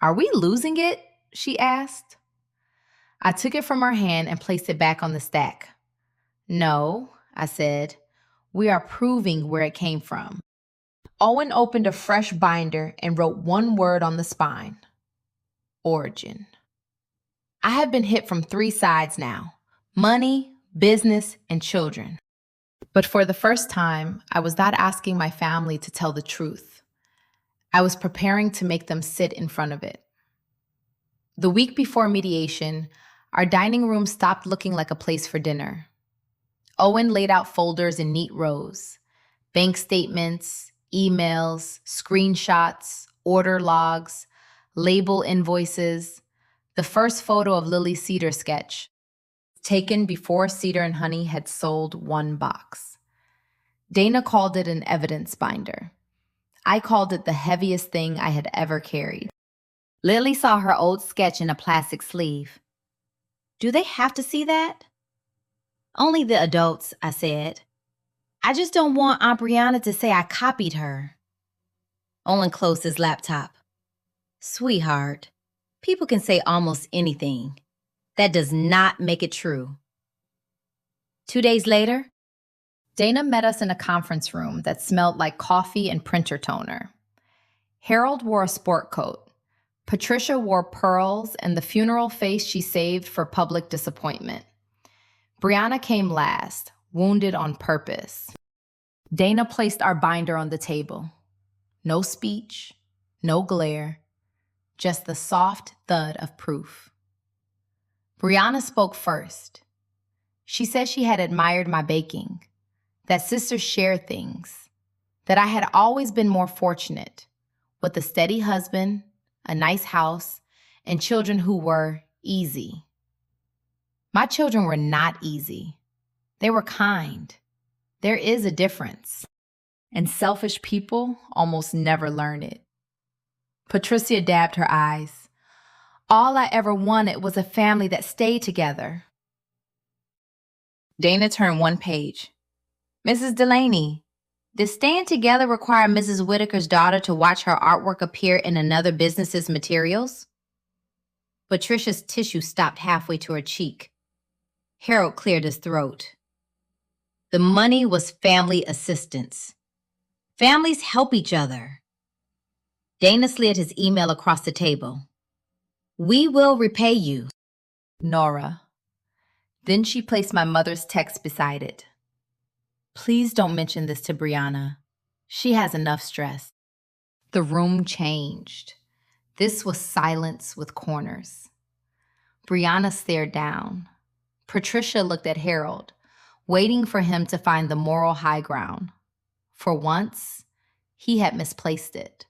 "Are we losing it?" she asked. I took it from her hand and placed it back on the stack. "No," I said. "We are proving where it came from." Owen opened a fresh binder and wrote one word on the spine: origin. I have been hit from 3 sides now: money, business, and children. But for the first time, I was not asking my family to tell the truth. I was preparing to make them sit in front of it. The week before mediation, our dining room stopped looking like a place for dinner. Owen laid out folders in neat rows: bank statements, emails, screenshots, order logs, label invoices, the first photo of Lily's Cedar sketch, taken before Cedar and Honey had sold 1 box. Dana called it an evidence binder. I called it the heaviest thing I had ever carried. Lily saw her old sketch in a plastic sleeve. "Do they have to see that?" "Only the adults," I said. "I just don't want Aunt Brianna to say I copied her." Owen closed his laptop. "Sweetheart, people can say almost anything. That does not make it true." 2 days later, Dana met us in a conference room that smelled like coffee and printer toner. Harold wore a sport coat. Patricia wore pearls and the funeral face she saved for public disappointment. Brianna came last, wounded on purpose. Dana placed our binder on the table. No speech, no glare, just the soft thud of proof. Brianna spoke first. She said she had admired my baking, that sisters share things, that I had always been more fortunate, with a steady husband, a nice house, and children who were easy. My children were not easy. They were kind. There is a difference. And selfish people almost never learn it. Patricia dabbed her eyes. All I ever wanted was a family that stayed together. Dana turned 1 page. "Mrs. Delaney, does staying together require Mrs. Whitaker's daughter to watch her artwork appear in another business's materials?" Patricia's tissue stopped halfway to her cheek. Harold cleared his throat. "The money was family assistance. Families help each other." Dana slid his email across the table. "We will repay you, Nora." Then she placed my mother's text beside it. "Please don't mention this to Brianna. She has enough stress." The room changed. This was silence with corners. Brianna stared down. Patricia looked at Harold, waiting for him to find the moral high ground. For once, he had misplaced it.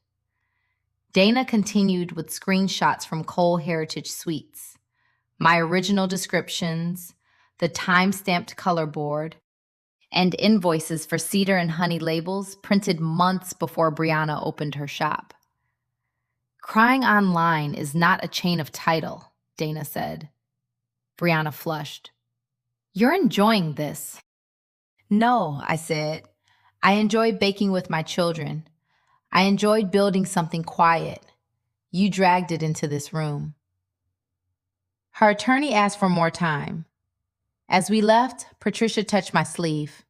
Dana continued with screenshots from Cole Heritage Suites, my original descriptions, the time-stamped color board, and invoices for Cedar and Honey labels printed months before Brianna opened her shop. "Crying online is not a chain of title," Dana said. Brianna flushed. "You're enjoying this." "No," I said. "I enjoy baking with my children. I enjoyed building something quiet. You dragged it into this room." Her attorney asked for more time. As we left, Patricia touched my sleeve.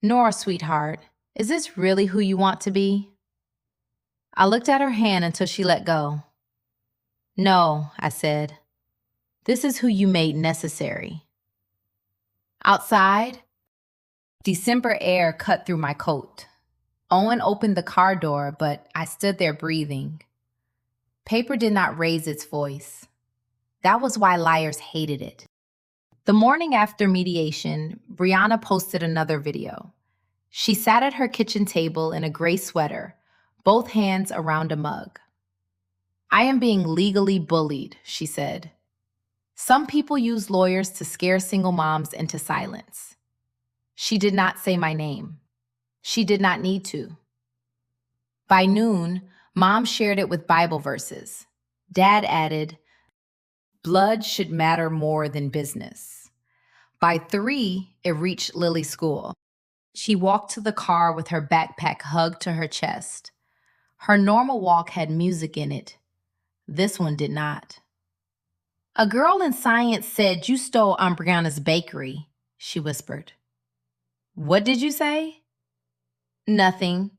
"Nora, sweetheart, is this really who you want to be?" I looked at her hand until she let go. "No," I said. "This is who you made necessary." Outside, December air cut through my coat. Owen opened the car door, but I stood there breathing. Paper did not raise its voice. That was why liars hated it. The morning after mediation, Brianna posted another video. She sat at her kitchen table in a gray sweater, both hands around a mug. "I am being legally bullied," she said. "Some people use lawyers to scare single moms into silence." She did not say my name. She did not need to. By noon, Mom shared it with Bible verses. Dad added, "Blood should matter more than business." By 3, it reached Lily's school. She walked to the car with her backpack hugged to her chest. Her normal walk had music in it. This one did not. "A girl in science said you stole Aunt Brianna's bakery," she whispered. "What did you say?" "Nothing."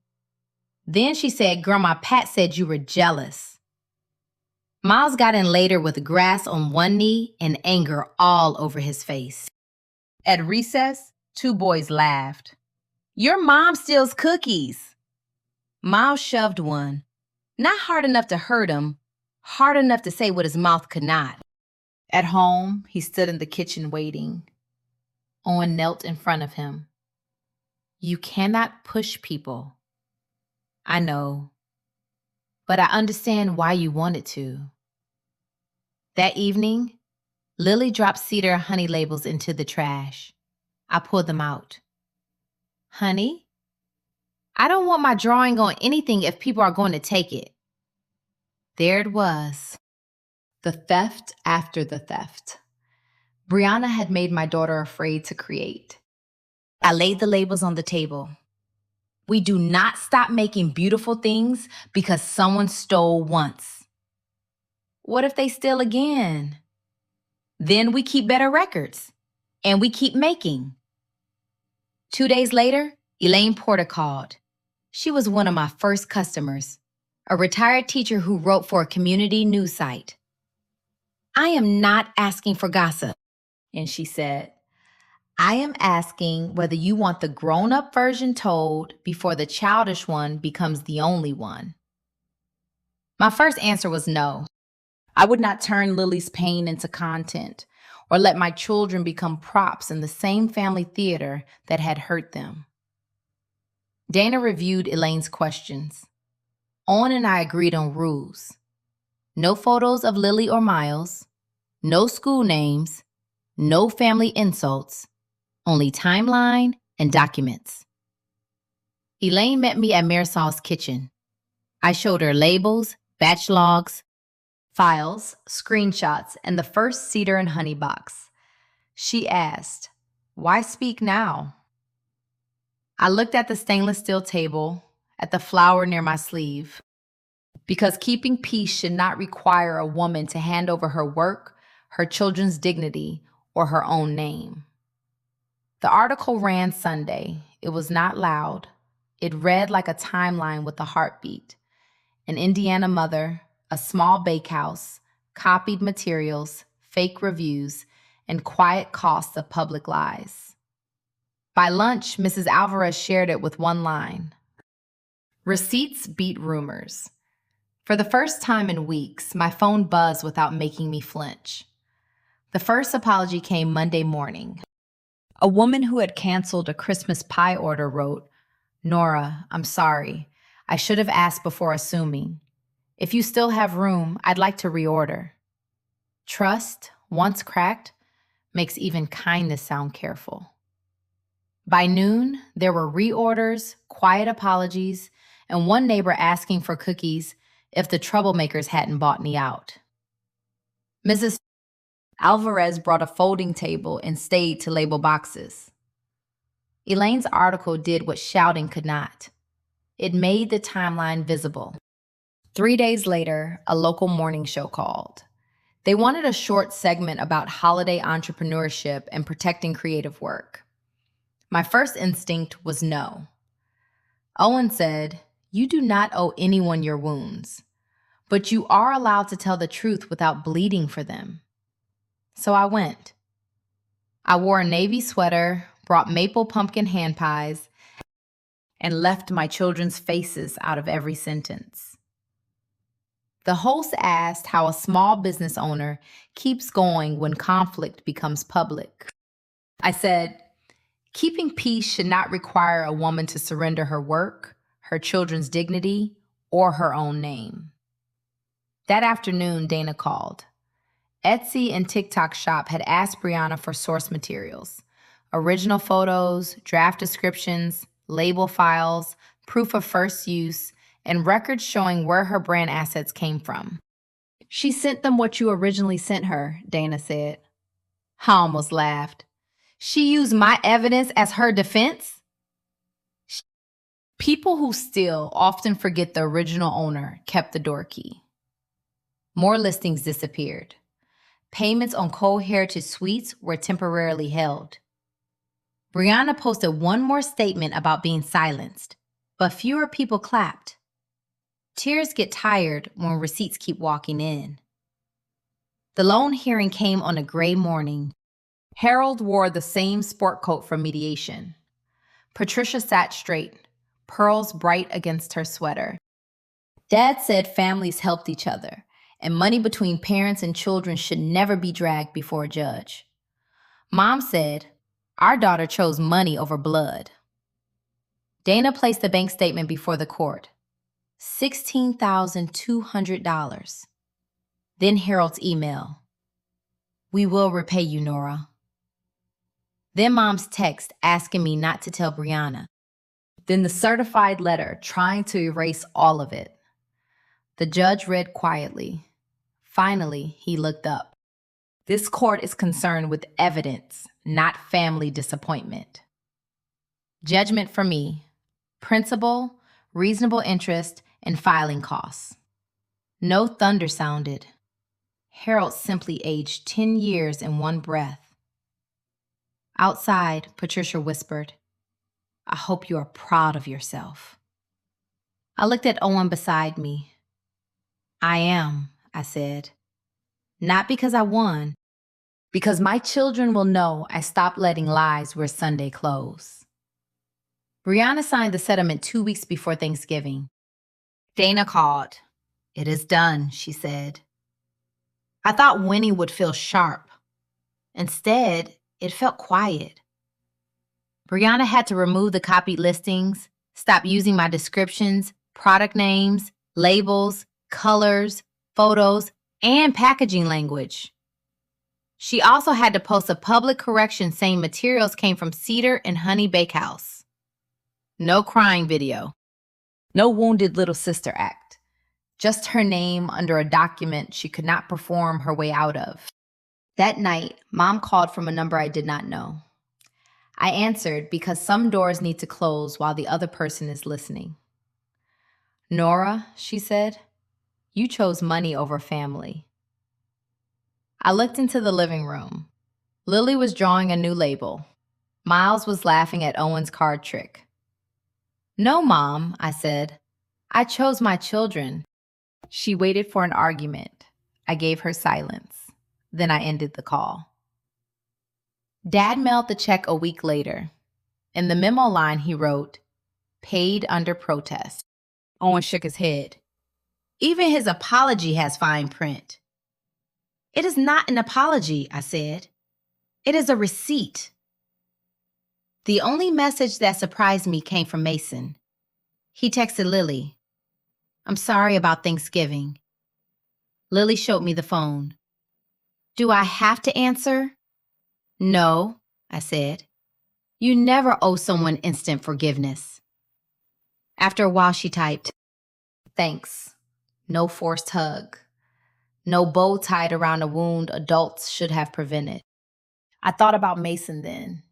Then she said, "Grandma Pat said you were jealous." Miles got in later with grass on one knee and anger all over his face. At recess, 2 boys laughed. "Your mom steals cookies." Miles shoved one, not hard enough to hurt him, hard enough to say what his mouth could not. At home, he stood in the kitchen waiting. Owen knelt in front of him. "You cannot push people." "I know, but I understand why you wanted to." That evening, Lily dropped cedar honey labels into the trash. I pulled them out. "Honey, I don't want my drawing on anything if people are going to take it." There it was. The theft after the theft. Brianna had made my daughter afraid to create. I laid the labels on the table. We do not stop making beautiful things because someone stole once. What if they steal again? Then we keep better records, and we keep making. 2 days later, Elaine Porter called. She was one of my first customers, a retired teacher who wrote for a community news site. "I am not asking for gossip," and she said, "I am asking whether you want the grown-up version told before the childish one becomes the only one." My first answer was no. I would not turn Lily's pain into content or let my children become props in the same family theater that had hurt them. Dana reviewed Elaine's questions. Owen and I agreed on rules. No photos of Lily or Miles, no school names, no family insults, only timeline and documents. Elaine met me at Marisol's kitchen. I showed her labels, batch logs, files, screenshots, and the first cedar and honey box. She asked, "Why speak now?" I looked at the stainless steel table, at the flower near my sleeve. Because keeping peace should not require a woman to hand over her work, her children's dignity, or her own name. The article ran Sunday. It was not loud. It read like a timeline with a heartbeat. An Indiana mother, a small bakehouse, copied materials, fake reviews, and quiet costs of public lies. By lunch, Mrs. Alvarez shared it with one line. Receipts beat rumors. For the first time in weeks, my phone buzzed without making me flinch. The first apology came Monday morning. A woman who had canceled a Christmas pie order wrote, "Nora, I'm sorry. I should have asked before assuming. If you still have room, I'd like to reorder." Trust, once cracked, makes even kindness sound careful. By noon, there were reorders, quiet apologies, and one neighbor asking for cookies if the troublemakers hadn't bought me out. Mrs. Alvarez brought a folding table and stayed to label boxes. Elaine's article did what shouting could not. It made the timeline visible. 3 days later, a local morning show called. They wanted a short segment about holiday entrepreneurship and protecting creative work. My first instinct was no. Owen said, "You do not owe anyone your wounds, but you are allowed to tell the truth without bleeding for them." So I went. I wore a navy sweater, brought maple pumpkin hand pies, and left my children's faces out of every sentence. The host asked how a small business owner keeps going when conflict becomes public. I said, keeping peace should not require a woman to surrender her work, her children's dignity, or her own name. That afternoon, Dana called. Etsy and TikTok Shop had asked Brianna for source materials, original photos, draft descriptions, label files, proof of first use, and records showing where her brand assets came from. She sent them what you originally sent her, Dana said. I almost laughed. She used my evidence as her defense? People who steal often forget the original owner kept the door key. More listings disappeared. Payments on Cold Heritage Suites were temporarily held. Brianna posted one more statement about being silenced, but fewer people clapped. Tears get tired when receipts keep walking in. The loan hearing came on a gray morning. Harold wore the same sport coat from mediation. Patricia sat straight, pearls bright against her sweater. Dad said families helped each other, and money between parents and children should never be dragged before a judge. Mom said, our daughter chose money over blood. Dana placed the bank statement before the court. $16,200. Then Harold's email. We will repay you, Nora. Then Mom's text asking me not to tell Brianna. Then the certified letter trying to erase all of it. The judge read quietly. Finally, he looked up. This court is concerned with evidence, not family disappointment. Judgment for me. Principal, reasonable interest, and filing costs. No thunder sounded. Harold simply aged 10 years in one breath. Outside, Patricia whispered, I hope you are proud of yourself. I looked at Owen beside me. I am, I said. Not because I won, because my children will know I stopped letting lies wear Sunday clothes. Brianna signed the settlement 2 weeks before Thanksgiving. Dana called. It is done, she said. I thought Winnie would feel sharp. Instead, it felt quiet. Brianna had to remove the copied listings, stop using my descriptions, product names, labels, colors, photos, and packaging language. She also had to post a public correction saying materials came from Cedar and Honey Bakehouse. No crying video. No wounded little sister act. Just her name under a document she could not perform her way out of. That night, Mom called from a number I did not know. I answered because some doors need to close while the other person is listening. Nora, she said, you chose money over family. I looked into the living room. Lily was drawing a new label. Miles was laughing at Owen's card trick. No, Mom, I said. I chose my children. She waited for an argument. I gave her silence. Then I ended the call. Dad mailed the check a week later. In the memo line, he wrote, paid under protest. Owen shook his head. Even his apology has fine print. It is not an apology, I said. It is a receipt. The only message that surprised me came from Mason. He texted Lily, I'm sorry about Thanksgiving. Lily showed me the phone. Do I have to answer? No, I said. You never owe someone instant forgiveness. After a while, she typed, thanks. No forced hug. No bow tied around a wound adults should have prevented. I thought about Mason then.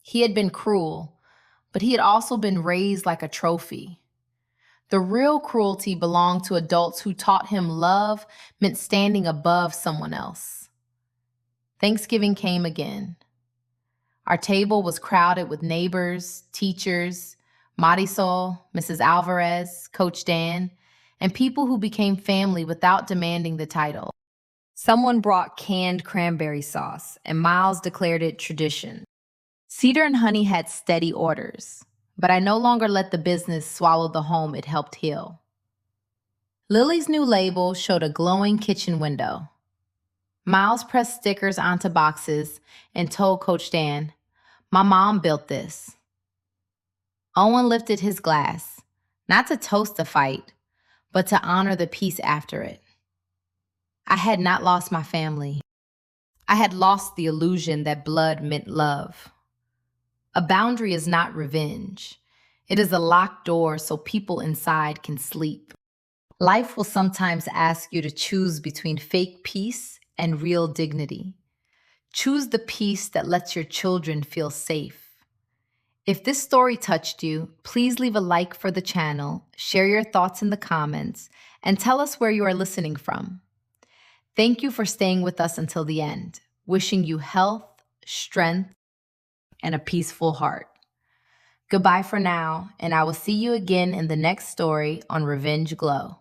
He had been cruel, but he had also been raised like a trophy. The real cruelty belonged to adults who taught him love meant standing above someone else. Thanksgiving came again. Our table was crowded with neighbors, teachers, Marisol, Mrs. Alvarez, Coach Dan, and people who became family without demanding the title. Someone brought canned cranberry sauce, and Miles declared it tradition. Cedar and Honey had steady orders, but I no longer let the business swallow the home it helped heal. Lily's new label showed a glowing kitchen window. Miles pressed stickers onto boxes and told Coach Dan, "My mom built this." Owen lifted his glass, not to toast the fight, but to honor the peace after it. I had not lost my family. I had lost the illusion that blood meant love. A boundary is not revenge. It is a locked door so people inside can sleep. Life will sometimes ask you to choose between fake peace and real dignity. Choose the peace that lets your children feel safe. If this story touched you, please leave a like for the channel, share your thoughts in the comments, and tell us where you are listening from. Thank you for staying with us until the end. Wishing you health, strength, and a peaceful heart. Goodbye for now, and I will see you again in the next story on Revenge Glow.